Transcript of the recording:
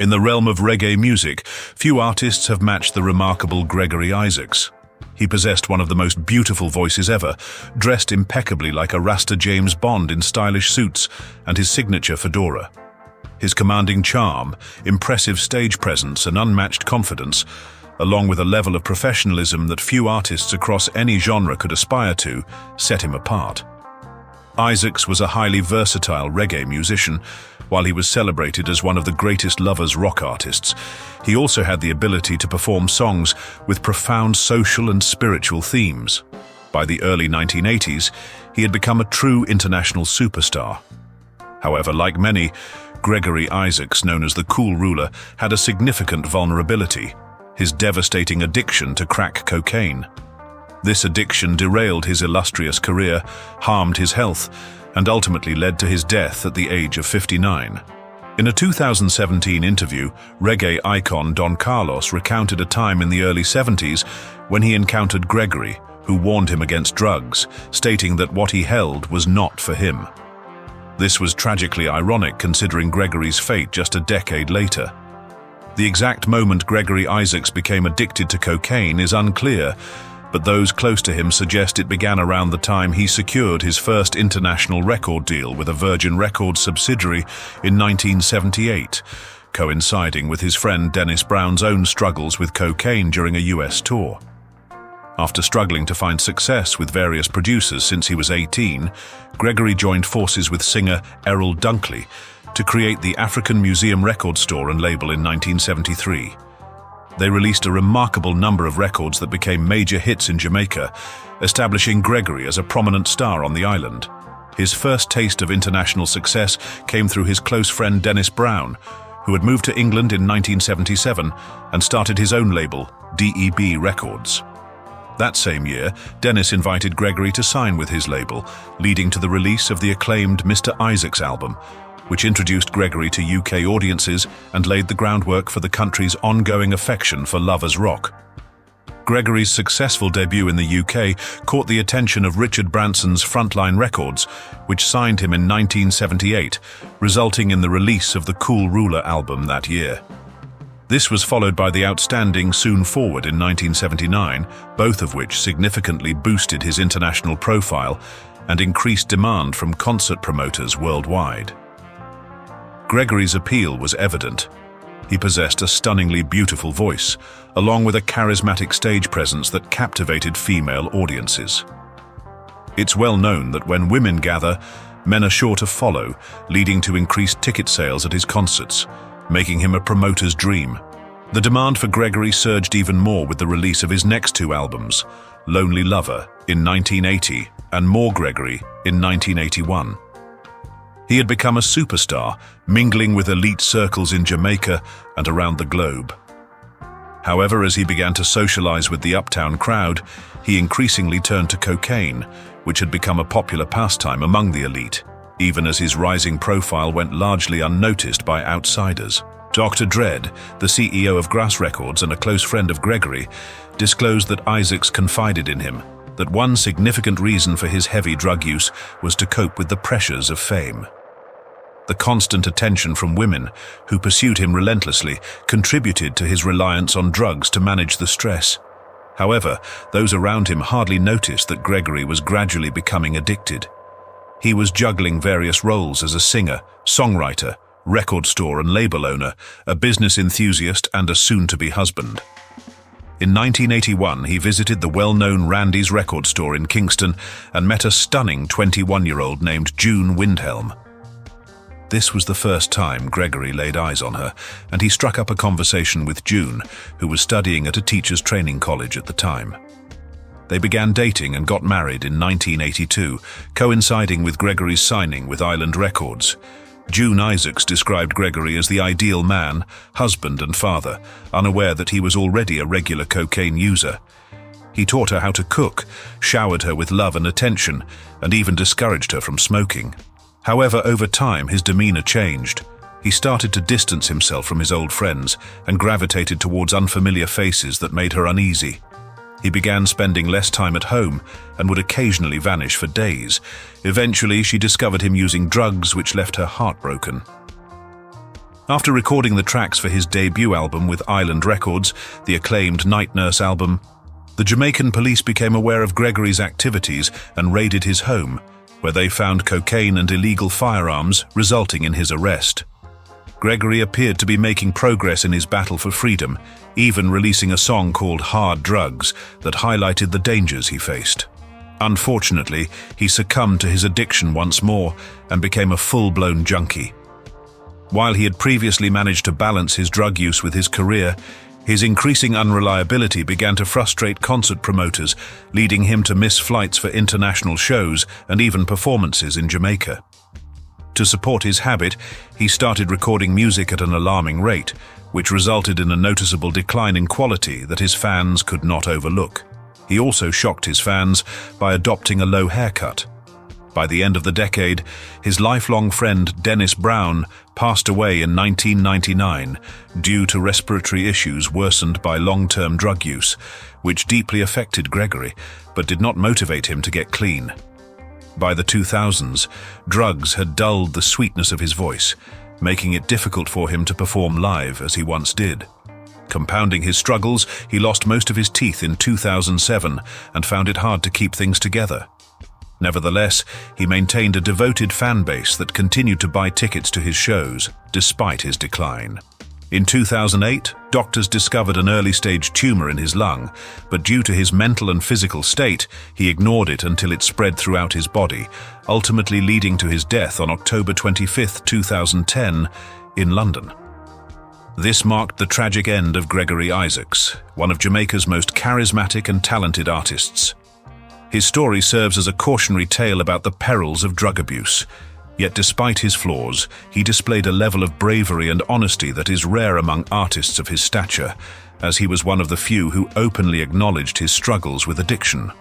In the realm of reggae music, few artists have matched the remarkable Gregory Isaacs. He possessed one of the most beautiful voices ever, dressed impeccably like a Rasta James Bond in stylish suits and his signature fedora. His commanding charm, impressive stage presence and unmatched confidence, along with a level of professionalism that few artists across any genre could aspire to, set him apart. Isaacs was a highly versatile reggae musician. While he was celebrated as one of the greatest lovers rock artists, he also had the ability to perform songs with profound social and spiritual themes. By the early 1980s, he had become a true international superstar. However, like many, Gregory Isaacs, known as the Cool Ruler, had a significant vulnerability: his devastating addiction to crack cocaine. This addiction derailed his illustrious career, harmed his health, and ultimately led to his death at the age of 59. In a 2017 interview, reggae icon Don Carlos recounted a time in the early 70s when he encountered Gregory, who warned him against drugs, stating that what he held was not for him. This was tragically ironic considering Gregory's fate just a decade later. The exact moment Gregory Isaacs became addicted to cocaine is unclear, but those close to him suggest it began around the time he secured his first international record deal with a Virgin Records subsidiary in 1978, coinciding with his friend Dennis Brown's own struggles with cocaine during a US tour. After struggling to find success with various producers since he was 18, Gregory joined forces with singer Errol Dunkley to create the African Museum Record Store and label in 1973. They released a remarkable number of records that became major hits in Jamaica, establishing Gregory as a prominent star on the island. His first taste of international success came through his close friend Dennis Brown, who had moved to England in 1977 and started his own label, DEB Records. That same year, Dennis invited Gregory to sign with his label, leading to the release of the acclaimed Mr. Isaacs album, which introduced Gregory to UK audiences and laid the groundwork for the country's ongoing affection for lovers rock. Gregory's successful debut in the UK caught the attention of Richard Branson's Frontline Records, which signed him in 1978, resulting in the release of the Cool Ruler album that year. This was followed by the outstanding Soon Forward in 1979, both of which significantly boosted his international profile and increased demand from concert promoters worldwide. Gregory's appeal was evident. He possessed a stunningly beautiful voice, along with a charismatic stage presence that captivated female audiences. It's well known that when women gather, men are sure to follow, leading to increased ticket sales at his concerts, making him a promoter's dream. The demand for Gregory surged even more with the release of his next two albums, Lonely Lover in 1980 and More Gregory in 1981. He had become a superstar, mingling with elite circles in Jamaica and around the globe. However, as he began to socialize with the uptown crowd, he increasingly turned to cocaine, which had become a popular pastime among the elite, even as his rising profile went largely unnoticed by outsiders. Dr. Dredd, the CEO of Grass Records and a close friend of Gregory, disclosed that Isaacs confided in him that one significant reason for his heavy drug use was to cope with the pressures of fame. The constant attention from women, who pursued him relentlessly, contributed to his reliance on drugs to manage the stress. However, those around him hardly noticed that Gregory was gradually becoming addicted. He was juggling various roles as a singer, songwriter, record store and label owner, a business enthusiast, and a soon-to-be husband. In 1981, he visited the well-known Randy's record store in Kingston and met a stunning 21-year-old named June Windhelm. This was the first time Gregory laid eyes on her, and he struck up a conversation with June, who was studying at a teacher's training college at the time. They began dating and got married in 1982, coinciding with Gregory's signing with Island Records. June Isaacs described Gregory as the ideal man, husband and father, unaware that he was already a regular cocaine user. He taught her how to cook, showered her with love and attention, and even discouraged her from smoking. However, over time, his demeanor changed. He started to distance himself from his old friends and gravitated towards unfamiliar faces that made her uneasy. He began spending less time at home and would occasionally vanish for days. Eventually, she discovered him using drugs, which left her heartbroken. After recording the tracks for his debut album with Island Records, the acclaimed Night Nurse album, the Jamaican police became aware of Gregory's activities and raided his home, where they found cocaine and illegal firearms, resulting in his arrest. Gregory appeared to be making progress in his battle for freedom, even releasing a song called Hard Drugs that highlighted the dangers he faced. Unfortunately, he succumbed to his addiction once more and became a full-blown junkie. While he had previously managed to balance his drug use with his career, his increasing unreliability began to frustrate concert promoters, leading him to miss flights for international shows and even performances in Jamaica. To support his habit, he started recording music at an alarming rate, which resulted in a noticeable decline in quality that his fans could not overlook. He also shocked his fans by adopting a low haircut. By the end of the decade, his lifelong friend Dennis Brown passed away in 1999 due to respiratory issues worsened by long-term drug use, which deeply affected Gregory, but did not motivate him to get clean. By the 2000s, drugs had dulled the sweetness of his voice, making it difficult for him to perform live as he once did. Compounding his struggles, he lost most of his teeth in 2007 and found it hard to keep things together. Nevertheless, he maintained a devoted fan base that continued to buy tickets to his shows, despite his decline. In 2008, doctors discovered an early-stage tumor in his lung, but due to his mental and physical state, he ignored it until it spread throughout his body, ultimately leading to his death on October 25, 2010, in London. This marked the tragic end of Gregory Isaacs, one of Jamaica's most charismatic and talented artists. His story serves as a cautionary tale about the perils of drug abuse. Yet despite his flaws, he displayed a level of bravery and honesty that is rare among artists of his stature, as he was one of the few who openly acknowledged his struggles with addiction.